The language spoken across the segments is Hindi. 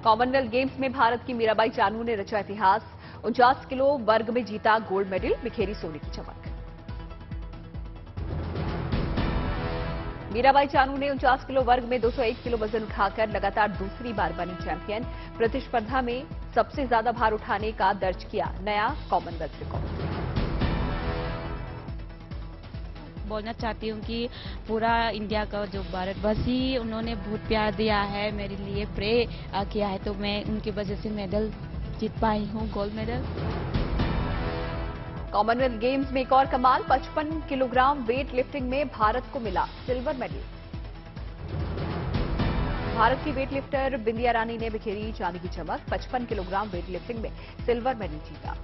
कॉमनवेल्थ गेम्स में भारत की मीराबाई चानू ने रचा इतिहास। 49 किलो वर्ग में जीता गोल्ड मेडल, बिखेरी सोने की चमक। मीराबाई चानू ने 49 किलो वर्ग में 201 किलो वजन उठाकर लगातार दूसरी बार बनी चैंपियन। प्रतिस्पर्धा में सबसे ज्यादा भार उठाने का दर्ज किया नया कॉमनवेल्थ रिकॉर्ड। बोलना चाहती हूँ कि पूरा इंडिया का जो भारतवासी उन्होंने बहुत प्यार दिया है, मेरे लिए प्रे किया है, तो मैं उनकी वजह से मेडल जीत पाई हूँ, गोल्ड मेडल। कॉमनवेल्थ गेम्स में एक और कमाल, 55 किलोग्राम वेट लिफ्टिंग में भारत को मिला सिल्वर मेडल। भारत की वेट लिफ्टर बिंदिया रानी ने बिखेरी चांदी की चमक। 55 किलोग्राम वेट लिफ्टिंग में सिल्वर मेडल जीता।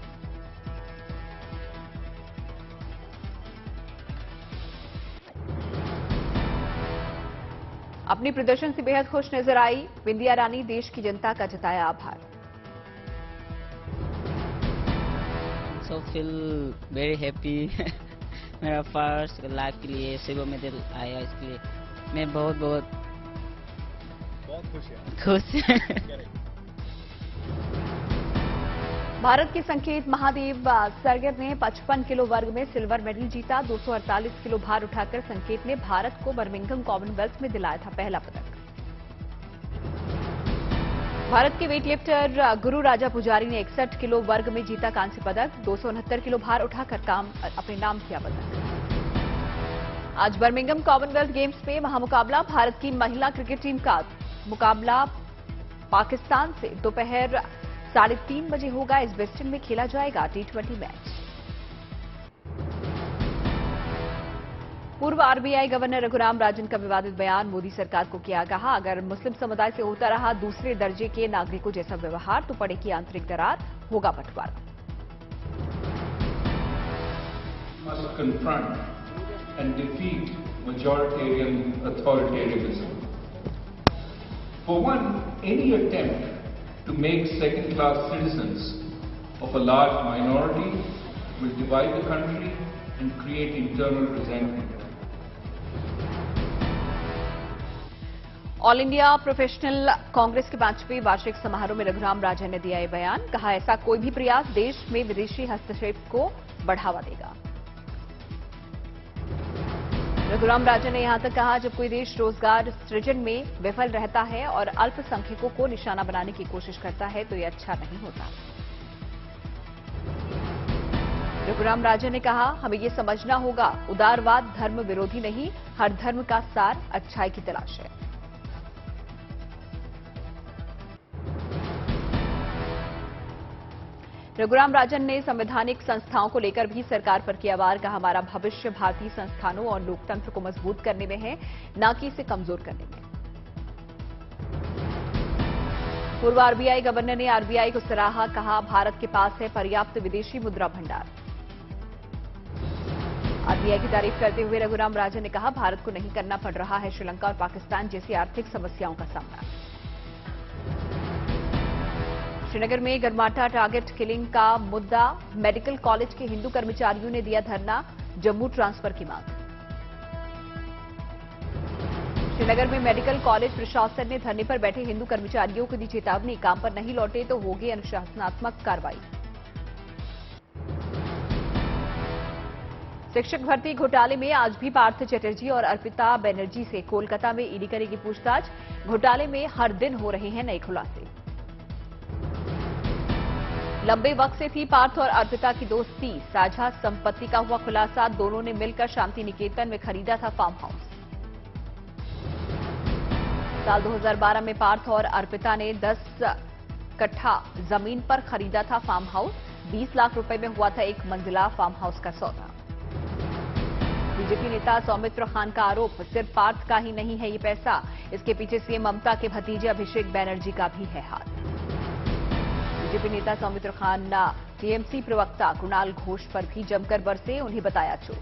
अपने प्रदर्शन से बेहद खुश नजर आई बिंदिया रानी, देश की जनता का जताया आभार। So feel very happy। मेरा फर्स्ट लाइफ के लिए सिल्वर मेडल आया, इसके लिए मैं बहुत खुश। भारत के संकेत महादेव सरगर ने 55 किलो वर्ग में सिल्वर मेडल जीता। 248 किलो भार उठाकर संकेत ने भारत को बर्मिंघम कॉमनवेल्थ में दिलाया था पहला पदक। भारत के वेटलिफ्टर गुरु राजा पुजारी ने 61 किलो वर्ग में जीता कांस्य पदक। 269 किलो भार उठाकर अपने नाम किया पदक। आज बर्मिंघम कॉमनवेल्थ गेम्स में महामुकाबला, भारत की महिला क्रिकेट टीम का मुकाबला पाकिस्तान से दोपहर 3:30 बजे होगा। इस वेस्टर्न में खेला जाएगा T20 मैच। पूर्व आरबीआई गवर्नर रघुराम राजन का विवादित बयान, मोदी सरकार को किया कहा, अगर मुस्लिम समुदाय से होता रहा दूसरे दर्जे के नागरिकों जैसा व्यवहार तो पड़ेगी आंतरिक दरार, होगा बंटवारा। Must confront and defeat majoritarian authoritarianism. For one, any attempt to make second-class citizens of a large minority will divide the country and create internal resentment. All India professional Congress के 5वें वार्षिक समारोह में रघुराम राजन ने दिया ये बयान। कहा, ऐसा कोई भी प्रयास देश में विदेशी हस्तक्षेप को बढ़ावा देगा। रघुराम राजन ने यहां तक कहा, जब कोई देश रोजगार सृजन में विफल रहता है और अल्पसंख्यकों को निशाना बनाने की कोशिश करता है तो ये अच्छा नहीं होता। रघुराम राजन ने कहा, हमें ये समझना होगा, उदारवाद धर्म विरोधी नहीं, हर धर्म का सार अच्छाई की तलाश है। रघुराम राजन ने संवैधानिक संस्थाओं को लेकर भी सरकार पर किया वार। कहा, हमारा भविष्य भारतीय संस्थानों और लोकतंत्र को मजबूत करने में है, न कि इसे कमजोर करने में। पूर्व आरबीआई गवर्नर ने आरबीआई को सराहा। कहा, भारत के पास है पर्याप्त विदेशी मुद्रा भंडार। आरबीआई की तारीफ करते हुए रघुराम राजन ने कहा, भारत को नहीं करना पड़ रहा है श्रीलंका और पाकिस्तान जैसी आर्थिक समस्याओं का सामना। श्रीनगर में गरमाटा टारगेट किलिंग का मुद्दा, मेडिकल कॉलेज के हिंदू कर्मचारियों ने दिया धरना, जम्मू ट्रांसफर की मांग। श्रीनगर में मेडिकल कॉलेज प्रशासन ने धरने पर बैठे हिंदू कर्मचारियों को दी चेतावनी, काम पर नहीं लौटे तो होगी अनुशासनात्मक कार्रवाई। शिक्षक भर्ती घोटाले में आज भी पार्थ चटर्जी और अर्पिता बनर्जी से कोलकाता में ईडी करेगी पूछताछ। घोटाले में हर दिन हो रहे हैं नए खुलासे। लंबे वक्त से थी पार्थ और अर्पिता की दोस्ती, साझा संपत्ति का हुआ खुलासा। दोनों ने मिलकर शांति निकेतन में खरीदा था फार्म हाउस। साल 2012 में पार्थ और अर्पिता ने 10 कट्ठा जमीन पर खरीदा था फार्म हाउस। 20 लाख रुपए में हुआ था एक मंजिला फार्म हाउस का सौदा। बीजेपी नेता सौमित्र खान का आरोप, सिर्फ पार्थ का ही नहीं है ये पैसा, इसके पीछे सीएम ममता के भतीजे अभिषेक बैनर्जी का भी है हाथ। बीजेपी नेता सौमित्र खान टीएमसी प्रवक्ता कुणाल घोष पर भी जमकर बरसे, उन्हें बताया चोर।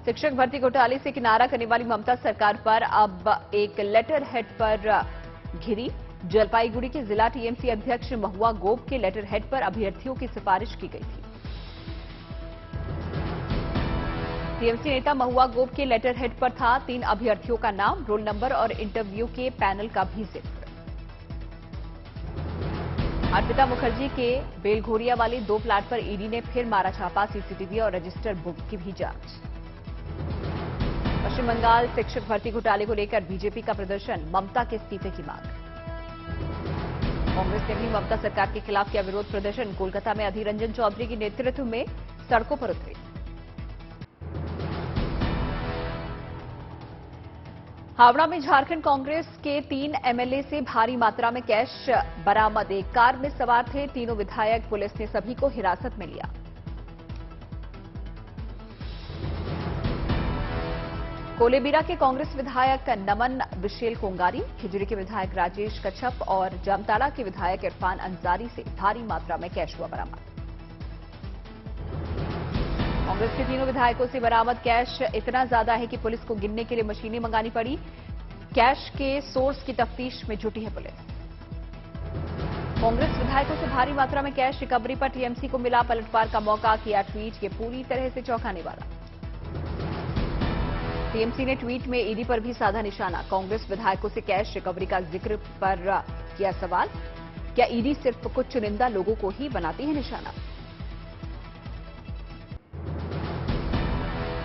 शिक्षक भर्ती घोटाले से किनारा करने वाली ममता सरकार पर अब एक लेटर हेड पर घिरी। जलपाईगुड़ी के जिला टीएमसी अध्यक्ष महुआ गोप के लेटर हेड पर अभ्यर्थियों की सिफारिश की गई थी। टीएमसी नेता महुआ गोप के लेटर हेड पर था 3 अभ्यर्थियों का नाम, रोल नंबर और इंटरव्यू के पैनल का भी जिक्र। अर्पिता मुखर्जी के बेलघोरिया वाले 2 फ्लैट पर ईडी ने फिर मारा छापा, सीसीटीवी और रजिस्टर बुक की भी जांच। पश्चिम बंगाल शिक्षक भर्ती घोटाले को लेकर बीजेपी का प्रदर्शन, ममता के इस्तीफे की मांग। कांग्रेस ने भी ममता सरकार के खिलाफ किया विरोध प्रदर्शन, कोलकाता में अधीर रंजन चौधरी के नेतृत्व में सड़कों पर उतरे। हावड़ा में झारखंड कांग्रेस के 3 एमएलए से भारी मात्रा में कैश बरामद, एक कार में सवार थे तीनों विधायक, पुलिस ने सभी को हिरासत में लिया। कोलेबिरा के कांग्रेस विधायक नमन विशेल कोंगारी, खिजरी के विधायक राजेश कच्छप और जामताड़ा के विधायक इरफान अंसारी से भारी मात्रा में कैश हुआ बरामद। कांग्रेस के तीनों विधायकों से बरामद कैश इतना ज्यादा है कि पुलिस को गिनने के लिए मशीनें मंगानी पड़ी। कैश के सोर्स की तफ्तीश में जुटी है पुलिस। कांग्रेस विधायकों से भारी मात्रा में कैश रिकवरी पर टीएमसी को मिला पलटवार का मौका, किया ट्वीट, ये पूरी तरह से चौंकाने वाला। टीएमसी ने ट्वीट में ईडी पर भी साधा निशाना, कांग्रेस विधायकों से कैश रिकवरी का जिक्र पर किया सवाल, क्या ईडी सिर्फ कुछ चुनिंदा लोगों को ही बनाती है निशाना।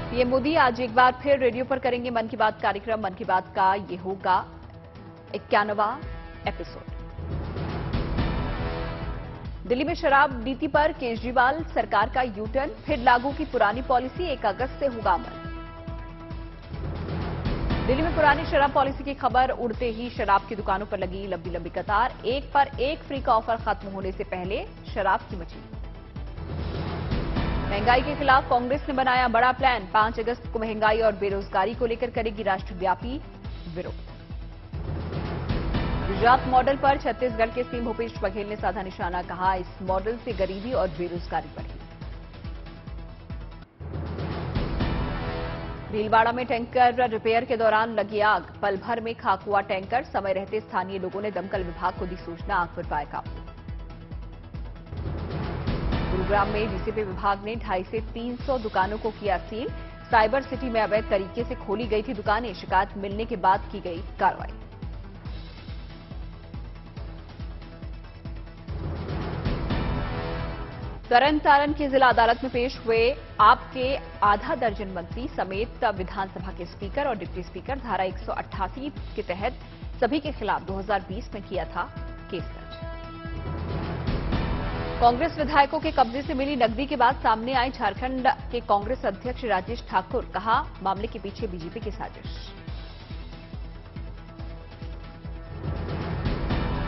पीएम मोदी आज एक बार फिर रेडियो पर करेंगे मन की बात कार्यक्रम, मन की बात का ये होगा 91वां एपिसोड। दिल्ली में शराब नीति पर केजरीवाल सरकार का यू टर्न, फिर लागू की पुरानी पॉलिसी, 1 अगस्त से होगा अमल। दिल्ली में पुरानी शराब पॉलिसी की खबर उड़ते ही शराब की दुकानों पर लगी लंबी लंबी कतार, 1 पर 1 फ्री का ऑफर खत्म होने से पहले शराब की मची। महंगाई के खिलाफ कांग्रेस ने बनाया बड़ा प्लान, 5 अगस्त को महंगाई और बेरोजगारी को लेकर करेगी राष्ट्रव्यापी विरोध। गुजरात मॉडल पर छत्तीसगढ़ के सीएम भूपेश बघेल ने साधा निशाना, कहा इस मॉडल से गरीबी और बेरोजगारी बढ़ी। भीलवाड़ा में टैंकर रिपेयर के दौरान लगी आग, पल भर में खाक हुआ टैंकर, समय रहते स्थानीय लोगों ने दमकल विभाग को दी सूचना, आग पर पाया काबू। गुरुग्राम में डीसीपी विभाग ने 250 से 300 दुकानों को किया सील, साइबर सिटी में अवैध तरीके से खोली गई थी दुकानें, शिकायत मिलने के बाद की गई कार्रवाई। तरन तारण की जिला अदालत में पेश हुए आपके आधा दर्जन मंत्री समेत विधानसभा के स्पीकर और डिप्टी स्पीकर, धारा 188 के तहत सभी के खिलाफ 2020 में किया था केस दर्ज। कांग्रेस विधायकों के कब्जे से मिली नकदी के बाद सामने आए झारखंड के कांग्रेस अध्यक्ष राजेश ठाकुर, कहा मामले के पीछे बीजेपी की साजिश।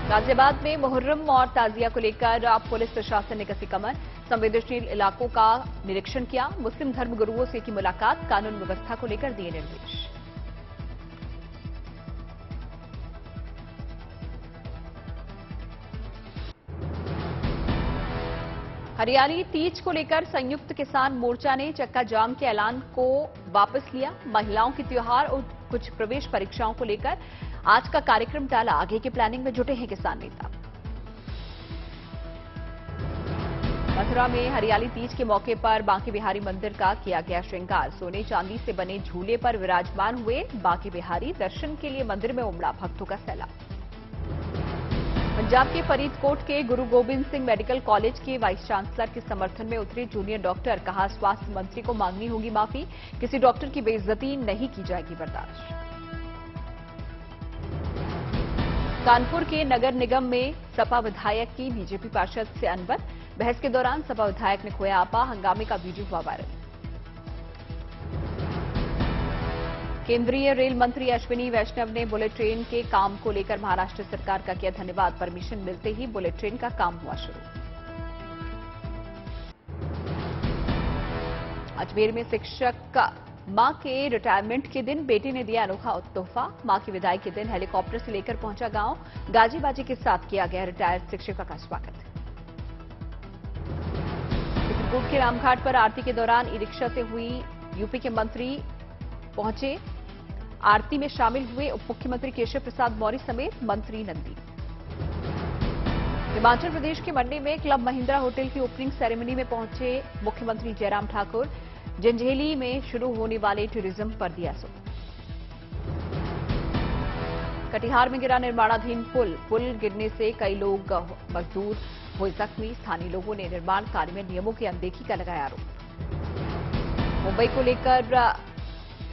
गाजियाबाद में मुहर्रम और ताजिया को लेकर पुलिस प्रशासन ने कसी कमर, संवेदनशील इलाकों का निरीक्षण किया, मुस्लिम धर्मगुरुओं से की मुलाकात, कानून व्यवस्था को लेकर दिए निर्देश। हरियाली तीज को लेकर संयुक्त किसान मोर्चा ने चक्का जाम के ऐलान को वापस लिया, महिलाओं की त्योहार और कुछ प्रवेश परीक्षाओं को लेकर आज का कार्यक्रम टाला, आगे की प्लानिंग में जुटे हैं किसान नेता। मथुरा में हरियाली तीज के मौके पर बांके बिहारी मंदिर का किया गया श्रृंगार, सोने चांदी से बने झूले पर विराजमान हुए बांके बिहारी, दर्शन के लिए मंदिर में उमड़ा भक्तों का सैलाब। पंजाब के फरीदकोट के गुरु गोबिंद सिंह मेडिकल कॉलेज के वाइस चांसलर के समर्थन में उतरे जूनियर डॉक्टर, कहा स्वास्थ्य मंत्री को मांगनी होगी माफी, किसी डॉक्टर की बेइज्जती नहीं की जाएगी बर्दाश्त। कानपुर के नगर निगम में सपा विधायक की बीजेपी पार्षद से अनबन, बहस के दौरान सपा विधायक ने खोया आपा, हंगामे का वीडियो हुआ वायरल। केंद्रीय रेल मंत्री अश्विनी वैष्णव ने बुलेट ट्रेन के काम को लेकर महाराष्ट्र सरकार का किया धन्यवाद, परमिशन मिलते ही बुलेट ट्रेन का काम हुआ शुरू। अजमेर में शिक्षक मां के रिटायरमेंट के दिन बेटे ने दिया अनोखा तोहफा, मां की विदाई के दिन हेलीकॉप्टर से लेकर पहुंचा गांव, गाजी बाजी के साथ किया गया रिटायर्ड शिक्षिका का स्वागत। चित्रकूट के रामघाट पर आरती के दौरान ई रिक्शा से हुई, यूपी के मंत्री पहुंचे, आरती में शामिल हुए उप मुख्यमंत्री केशव प्रसाद मौर्य समेत मंत्री नंदी। हिमाचल प्रदेश के मंडी में क्लब महिंद्रा होटल की ओपनिंग सेरेमनी में पहुंचे मुख्यमंत्री जयराम ठाकुर, जंजैली में शुरू होने वाले टूरिज्म पर दिया जोर। कटिहार में गिरा निर्माणाधीन पुल गिरने से कई लोग मजदूर हुए जख्मी। स्थानीय लोगों ने निर्माण कार्य में नियमों की अनदेखी का लगाया आरोप। मुंबई को लेकर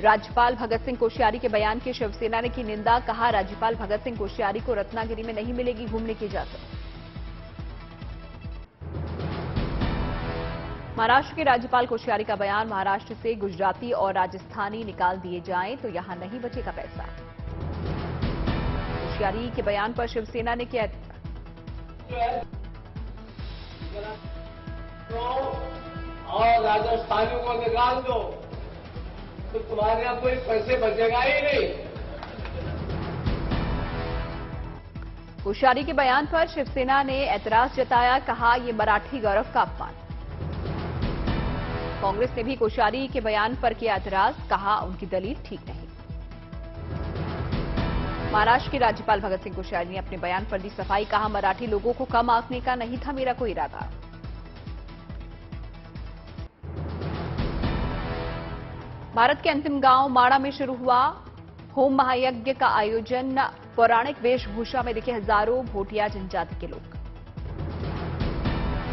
राज्यपाल भगत सिंह कोश्यारी के बयान की शिवसेना ने की निंदा। कहा, राज्यपाल भगत सिंह कोश्यारी को रत्नागिरी में नहीं मिलेगी घूमने की इजाजत। महाराष्ट्र के राज्यपाल कोश्यारी का बयान, महाराष्ट्र से गुजराती और राजस्थानी निकाल दिए जाएं तो यहां नहीं बचेगा पैसा। कोश्यारी के बयान पर शिवसेना ने किया और राजस्थानियों को निकाल दो तो तुम्हारे यहां कोई पैसे बचेगा ही नहीं। कोश्यारी के बयान पर शिवसेना ने ऐतराज जताया। कहा, ये मराठी गौरव का अपमान। कांग्रेस ने भी कोश्यारी के बयान पर किया ऐतराज। कहा, उनकी दलील ठीक नहीं। महाराष्ट्र के राज्यपाल भगत सिंह कोश्यारी ने अपने बयान पर दी सफाई। कहा, मराठी लोगों को कम आंकने का नहीं था मेरा कोई इरादा। भारत के अंतिम गांव माड़ा में शुरू हुआ होम महायज्ञ का आयोजन। पौराणिक वेशभूषा में दिखे हजारों भोटिया जनजाति के लोग।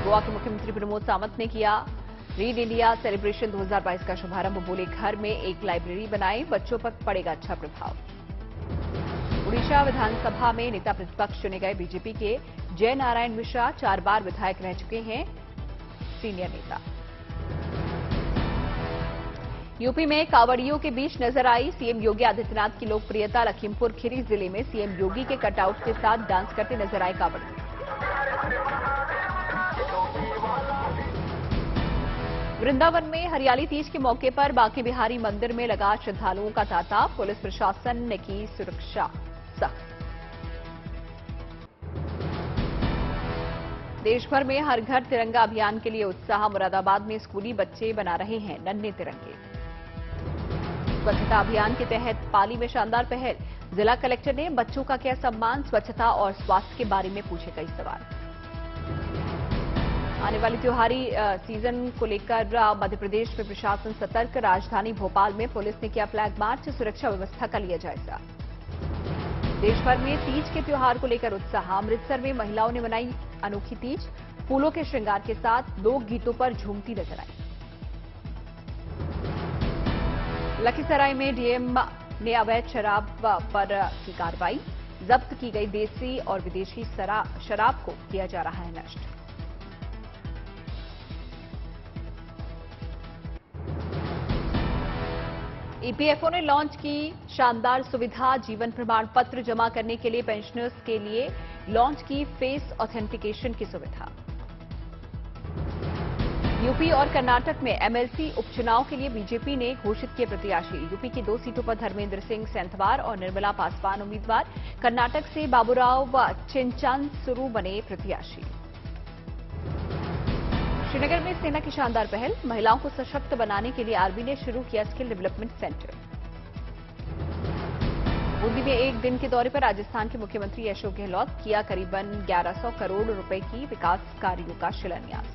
गोवा के मुख्यमंत्री प्रमोद सावंत ने किया रीड इंडिया सेलिब्रेशन 2022 का शुभारंभ। बोले, घर में एक लाइब्रेरी बनाएं, बच्चों पर पड़ेगा अच्छा प्रभाव। उड़ीसा विधानसभा में नेता प्रतिपक्ष चुने गए बीजेपी के जय नारायण मिश्रा 4 बार विधायक रह चुके हैं सीनियर नेता। यूपी में कांवड़ियों के बीच नजर आई सीएम योगी आदित्यनाथ की लोकप्रियता। लखीमपुर खीरी जिले में सीएम योगी के कटआउट के साथ डांस करते नजर आए कांवड़िए। वृंदावन में हरियाली तीज के मौके पर बांके बिहारी मंदिर में लगा श्रद्धालुओं का तांता। पुलिस प्रशासन ने की सुरक्षा सख्त। देश भर में हर घर तिरंगा अभियान के लिए उत्साह। मुरादाबाद में स्कूली बच्चे बना रहे हैं नन्हे तिरंगे। स्वच्छता अभियान के तहत पाली में शानदार पहल। जिला कलेक्टर ने बच्चों का किया सम्मान। स्वच्छता और स्वास्थ्य के बारे में पूछे कई सवाल। आने वाली त्योहारी सीजन को लेकर मध्य प्रदेश में प्रशासन सतर्क। राजधानी भोपाल में पुलिस ने किया फ्लैग मार्च। सुरक्षा व्यवस्था का लिया जायजा। देश भर में तीज के त्योहार को लेकर उत्साह। अमृतसर में महिलाओं ने मनाई अनोखी तीज। फूलों के श्रृंगार के साथ लोक गीतों पर झूमती नजर आई। लखीसराय में डीएम ने अवैध शराब पर की कार्रवाई। जब्त की गई देसी और विदेशी शराब को किया जा रहा है नष्ट। ईपीएफओ ने लॉन्च की शानदार सुविधा। जीवन प्रमाण पत्र जमा करने के लिए पेंशनर्स के लिए लॉन्च की फेस ऑथेंटिकेशन की सुविधा। यूपी और कर्नाटक में एमएलसी उपचुनाव के लिए बीजेपी ने घोषित किए प्रत्याशी। यूपी की 2 सीटों पर धर्मेंद्र सिंह सेंथवार और निर्मला पासवान उम्मीदवार। कर्नाटक से बाबूराव चिंचानसुरु बने प्रत्याशी। श्रीनगर में सेना की शानदार पहल। महिलाओं को सशक्त बनाने के लिए आर्मी ने शुरू किया स्किल डेवलपमेंट सेंटर। बूंदी में एक दिन के दौरे पर राजस्थान के मुख्यमंत्री अशोक गहलोत। किया करीबन 1100 करोड़ रुपए की विकास कार्यों का शिलान्यास।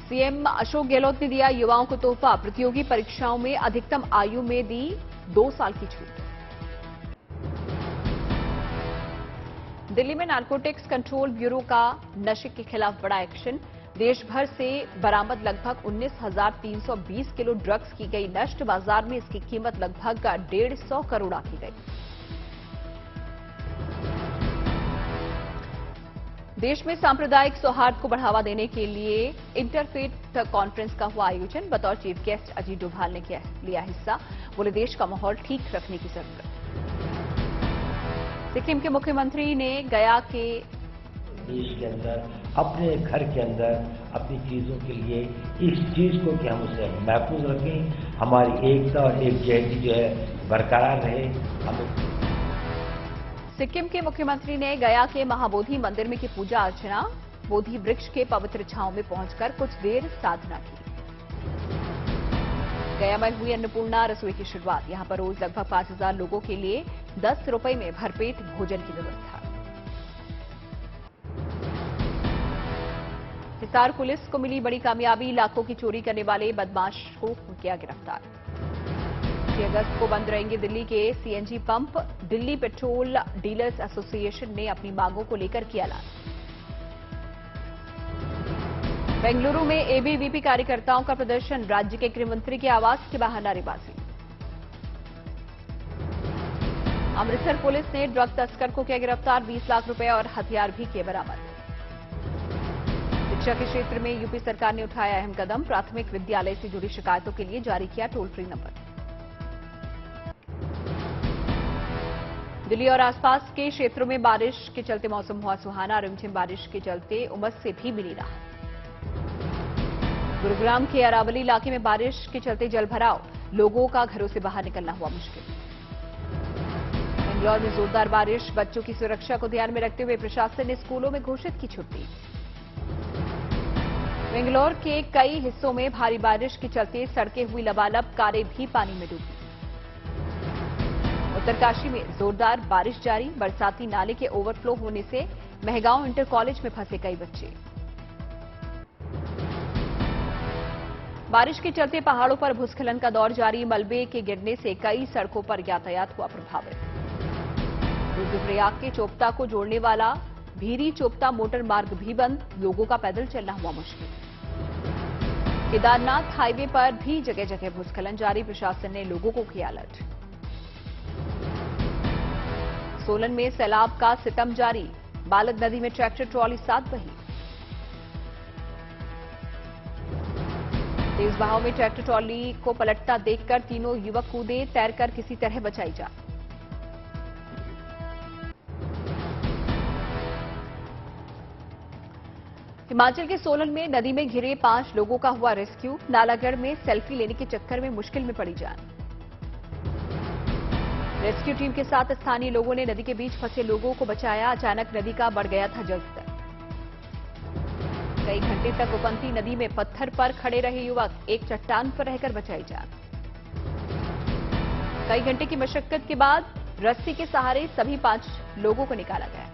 सीएम अशोक गहलोत ने दिया युवाओं को तोहफा। प्रतियोगी परीक्षाओं में अधिकतम आयु में दी 2 साल की छूट। दिल्ली में नारकोटिक्स कंट्रोल ब्यूरो का नशे के खिलाफ बड़ा एक्शन। देश भर से बरामद लगभग 19,320 किलो ड्रग्स की गई नष्ट। बाजार में इसकी कीमत लगभग 150 करोड़ आंकी गई। देश में सांप्रदायिक सौहार्द को बढ़ावा देने के लिए इंटरफेथ कॉन्फ्रेंस का हुआ आयोजन। बतौर चीफ गेस्ट अजीत डोभाल ने लिया हिस्सा। बोले, देश का माहौल ठीक रखने की जरूरत। सिक्किम के मुख्यमंत्री ने गया के देश के अंदर अपने घर के अंदर अपनी चीजों के लिए इस चीज को कि हम उसे महफूज रखें, हमारी एकता और एकजुटता जो है बरकरार रहे। हमें सिक्किम के मुख्यमंत्री ने गया के महाबोधि मंदिर में की पूजा अर्चना। बोधि वृक्ष के पवित्र छांव में पहुंचकर कुछ देर साधना की। गया में हुई अन्नपूर्णा रसोई की शुरुआत। यहां पर रोज लगभग 5,000 लोगों के लिए 10 रुपए में भरपेट भोजन की व्यवस्था। हिसार पुलिस को मिली बड़ी कामयाबी, लाखों की चोरी करने वाले बदमाश को किया गिरफ्तार। 6 अगस्त को बंद रहेंगे दिल्ली के CNG pump, Delhi petrol dealers association ने अपनी मांगों को लेकर किया ऐलान। बेंगलुरु में एबीवीपी कार्यकर्ताओं का प्रदर्शन, राज्य के गृह मंत्री के आवास के बाहर नारेबाजी। अमृतसर पुलिस ने ड्रग तस्कर को किया गिरफ्तार, 20 लाख रुपए और हथियार भी किए बरामद। शिक्षा के क्षेत्र में यूपी सरकार ने उठाया अहम कदम, प्राथमिक विद्यालय से जुड़ी शिकायतों के लिए जारी किया टोल फ्री नंबर। दिल्ली और आसपास के क्षेत्रों में बारिश के चलते मौसम हुआ सुहाना, रिमझिम बारिश के चलते उमस से भी मिली राहत। गुरुग्राम के अरावली इलाके में बारिश के चलते जलभराव, लोगों का घरों से बाहर निकलना हुआ मुश्किल। बेंगलौर में जोरदार बारिश, बच्चों की सुरक्षा को ध्यान में रखते हुए प्रशासन ने स्कूलों में घोषित की छुट्टी। बेंगलौर के कई हिस्सों में भारी बारिश के चलते सड़कें हुई लबालब, कारें भी पानी में डूबी। उत्तरकाशी में जोरदार बारिश जारी, बरसाती नाले के ओवरफ्लो होने से महगांव इंटर कॉलेज में फंसे कई बच्चे। बारिश के चलते पहाड़ों पर भूस्खलन का दौर जारी, मलबे के गिरने से कई सड़कों पर यातायात हुआ प्रभावित। रुद्रप्रयाग के चोपता को जोड़ने वाला भीरी चोपता मोटर मार्ग भी बंद, लोगों का पैदल चलना हुआ मुश्किल। केदारनाथ हाईवे पर भी जगह जगह भूस्खलन जारी, प्रशासन ने लोगों को किया अलर्ट। सोलन में सैलाब का सितम जारी, बालद नदी में ट्रैक्टर ट्रॉली साथ बही। तेज बहाव में ट्रैक्टर ट्रॉली को पलटता देखकर तीनों युवक कूदे, तैरकर किसी तरह बचाई जान। हिमाचल के सोलन में नदी में घिरे 5 लोगों का हुआ रेस्क्यू, नालागढ़ में सेल्फी लेने के चक्कर में मुश्किल में पड़ी जान। रेस्क्यू टीम के साथ स्थानीय लोगों ने नदी के बीच फंसे लोगों को बचाया, अचानक नदी का बढ़ गया था जलस्तर। कई घंटे तक उफनती नदी में पत्थर पर खड़े रहे युवक, एक चट्टान पर रहकर बचाई जान। कई घंटे की मशक्कत के बाद रस्सी के सहारे सभी 5 लोगों को निकाला गया।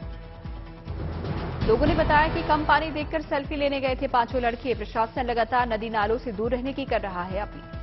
लोगों ने बताया कि कम पानी देखकर सेल्फी लेने गए थे 5 लड़के। प्रशासन लगातार नदी नालों से दूर रहने की कर रहा है अपील।